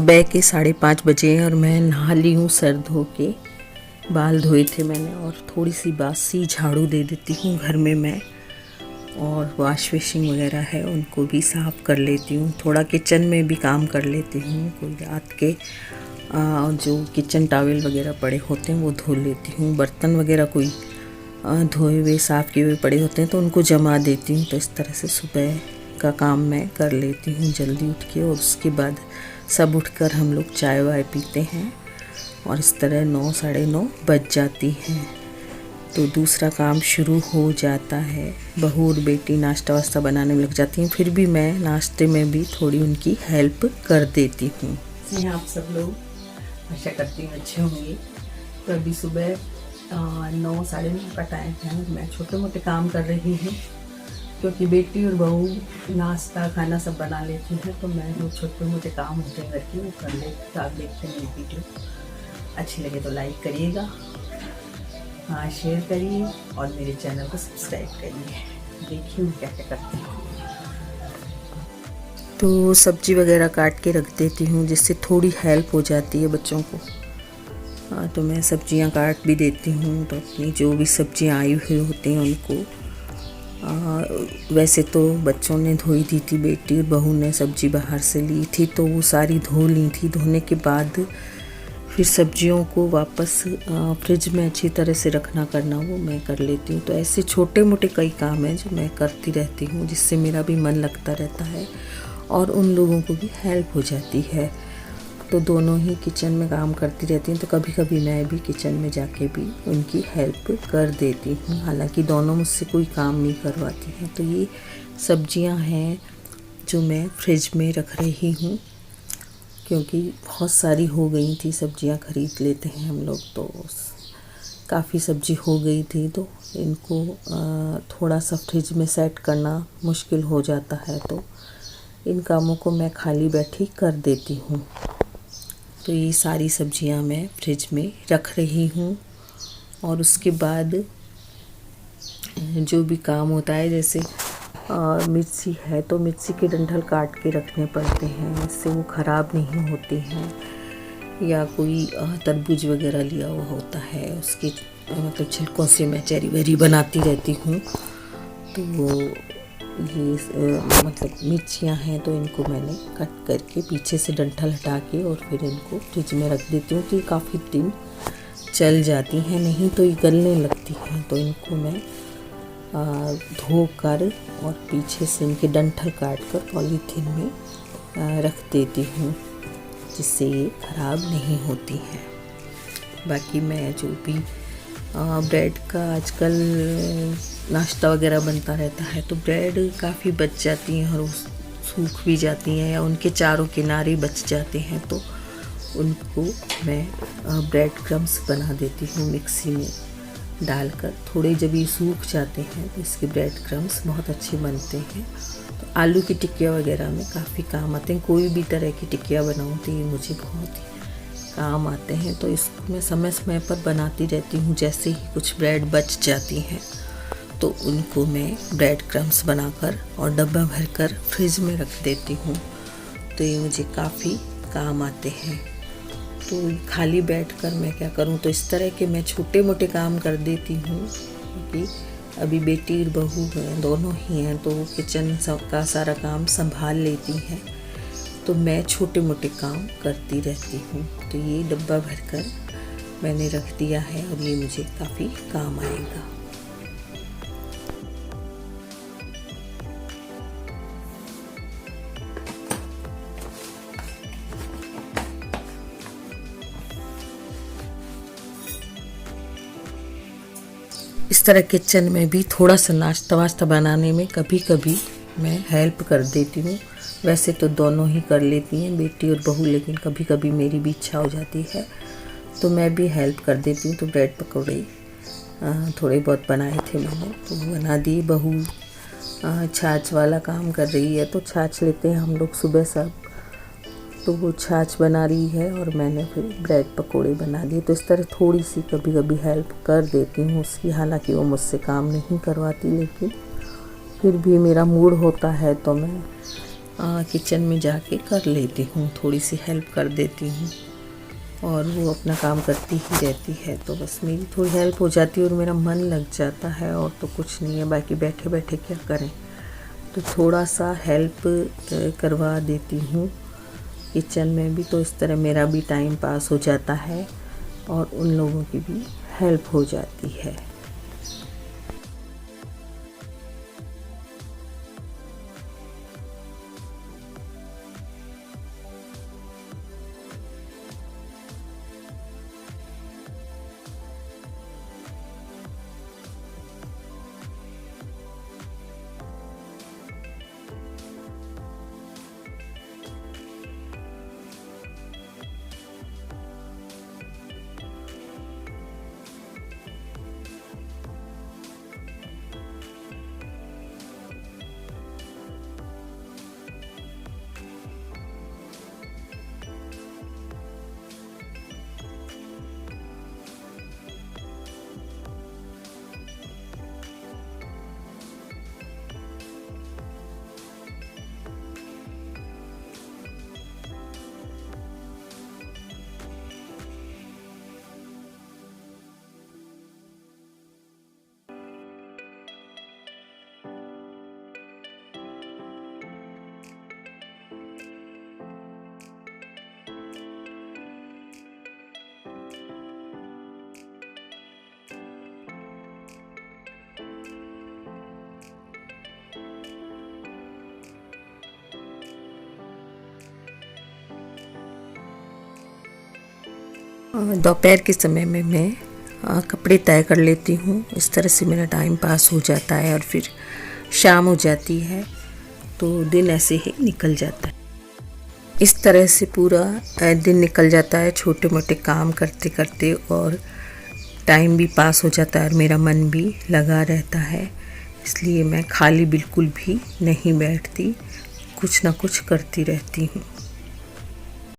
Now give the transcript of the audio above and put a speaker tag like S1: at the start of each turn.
S1: सुबह के 5:30 बजे हैं और मैं नहा ली हूँ सर धो के। बाल धोए थे मैंने और थोड़ी सी बासी झाड़ू दे देती हूँ घर में मैं, और वॉश बेसिन वगैरह है उनको भी साफ़ कर लेती हूँ। थोड़ा किचन में भी काम कर लेती हूँ, कोई रात के जो किचन टॉवल वगैरह पड़े होते हैं वो धो लेती हूँ। बर्तन वगैरह कोई धोए हुए साफ़ किए हुए पड़े होते हैं तो उनको जमा देती हूँ। तो इस तरह से सुबह का काम मैं कर लेती हूँ जल्दी उठ के, और उसके बाद सब उठकर हम लोग चाय वाय पीते हैं और इस तरह 9 साढ़े 9 बज जाती हैं तो दूसरा काम शुरू हो जाता है। बहू और बेटी नाश्ता वास्ता बनाने में लग जाती हैं, फिर भी मैं नाश्ते में भी थोड़ी उनकी हेल्प कर देती हूँ। आप सब लोग आशा करती हूँ अच्छे होंगे। तो अभी सुबह 9 साढ़े 9 का टाइम है। मैं छोटे मोटे काम कर रही हूँ क्योंकि बेटी और बहू नाश्ता खाना सब बना लेती है, तो मैं जो छोटे मोटे काम होते हैं घर के वो कर लेती। तो आप देखते हैं वीडियो अच्छी लगे तो लाइक करिएगा, हाँ शेयर करिए और मेरे चैनल को सब्सक्राइब करिए। देखिए मैं क्या क्या करती हूँ। तो सब्जी वगैरह काट के रख देती हूँ जिससे थोड़ी हेल्प हो जाती है बच्चों को। तो मैं सब्जियाँ काट भी देती हूँ। तो अपनी जो भी सब्जियाँ आई हुई होती हैं उनको वैसे तो बच्चों ने धोई दी थी, बेटी और बहू ने सब्जी बाहर से ली थी तो वो सारी धो ली थी। धोने के बाद फिर सब्जियों को वापस फ्रिज में अच्छी तरह से रखना करना वो मैं कर लेती हूँ। तो ऐसे छोटे मोटे कई काम हैं जो मैं करती रहती हूँ जिससे मेरा भी मन लगता रहता है और उन लोगों को भी हेल्प हो जाती है। तो दोनों ही किचन में काम करती रहती हैं, तो कभी कभी मैं भी किचन में जाके भी उनकी हेल्प कर देती हूँ। हालांकि दोनों मुझसे कोई काम नहीं करवाती हैं। तो ये सब्जियां हैं जो मैं फ्रिज में रख रही हूँ क्योंकि बहुत सारी हो गई थी। सब्जियां खरीद लेते हैं हम लोग तो काफ़ी सब्जी हो गई थी, तो इनको थोड़ा सा फ्रिज में सेट करना मुश्किल हो जाता है। तो इन कामों को मैं खाली बैठी कर देती हूँ। तो ये सारी सब्जियां मैं फ्रिज में रख रही हूँ और उसके बाद जो भी काम होता है, जैसे मिर्ची है तो मिर्ची के डंठल काट के रखने पड़ते हैं, इससे वो ख़राब नहीं होते हैं। या कोई तरबूज वगैरह लिया हुआ होता है उसके मतलब छिलकों से मैं चेरी वेरी बनाती रहती हूँ। तो वो ये मतलब मिर्चियाँ हैं तो इनको मैंने कट करके पीछे से डंठल हटा के और फिर इनको फ्रिज में रख देती हूँ कि काफ़ी दिन चल जाती हैं, नहीं तो ये गलने लगती हैं। तो इनको मैं धोकर और पीछे से इनके डंठल काट कर पॉलीथीन में रख देती हूँ जिससे ये ख़राब नहीं होती हैं। बाकी मैं जो भी ब्रेड का आजकल नाश्ता वगैरह बनता रहता है तो ब्रेड काफ़ी बच जाती हैं और सूख भी जाती हैं या उनके चारों किनारे बच जाते हैं, तो उनको मैं ब्रेड क्रम्स बना देती हूँ मिक्सी में डालकर। थोड़े जब ये सूख जाते हैं तो इसके ब्रेड क्रम्स बहुत अच्छे बनते हैं। तो आलू की टिक्कियाँ वगैरह में काफ़ी काम आते हैं। कोई भी तरह की टिक्कियाँ बनाऊँ तो ये मुझे बहुत ही काम आते हैं। तो इसको मैं समय समय पर बनाती रहती हूँ। जैसे ही कुछ ब्रेड बच जाती हैं तो उनको मैं ब्रेड क्रम्स बनाकर और डब्बा भरकर फ्रिज में रख देती हूँ। तो ये मुझे काफ़ी काम आते हैं। तो खाली बैठकर मैं क्या करूँ, तो इस तरह के मैं छोटे मोटे काम कर देती हूँ क्योंकि अभी बेटी और बहू हैं, दोनों ही हैं, तो वो किचन का सारा काम संभाल लेती हैं। तो मैं छोटे मोटे काम करती रहती हूँ। तो ये डब्बा भरकर मैंने रख दिया है और ये मुझे काफ़ी काम आएगा। इस तरह किचन में भी थोड़ा सा नाश्ता वास्ता बनाने में कभी कभी मैं हेल्प कर देती हूँ। वैसे तो दोनों ही कर लेती हैं बेटी और बहू, लेकिन कभी कभी मेरी भी इच्छा हो जाती है तो मैं भी हेल्प कर देती हूँ। तो ब्रेड पकौड़े थोड़े बहुत बनाए थे मैंने, तो वो बना दिए। बहू छाछ वाला काम कर रही है तो छाछ लेते हैं हम लोग सुबह सब, तो वो छाछ बना रही है और मैंने फिर ब्रेड पकोड़े बना दिए। तो इस तरह थोड़ी सी कभी कभी हेल्प कर देती हूँ उसकी। हालांकि वो मुझसे काम नहीं करवाती, लेकिन फिर भी मेरा मूड होता है तो मैं किचन में जाके कर लेती हूँ, थोड़ी सी हेल्प कर देती हूँ और वो अपना काम करती ही रहती है। तो बस मेरी थोड़ी हेल्प हो जाती है और मेरा मन लग जाता है, और तो कुछ नहीं है। बाकी बैठे बैठे क्या करें, तो थोड़ा सा हेल्प करवा देती हूँ किचन में भी, तो इस तरह मेरा भी टाइम पास हो जाता है और उन लोगों की भी हेल्प हो जाती है। दोपहर के समय में मैं कपड़े तय कर लेती हूँ। इस तरह से मेरा टाइम पास हो जाता है और फिर शाम हो जाती है तो दिन ऐसे ही निकल जाता है। इस तरह से पूरा दिन निकल जाता है छोटे मोटे काम करते करते, और टाइम भी पास हो जाता है और मेरा मन भी लगा रहता है। इसलिए मैं खाली बिल्कुल भी नहीं बैठती, कुछ ना कुछ करती रहती हूँ।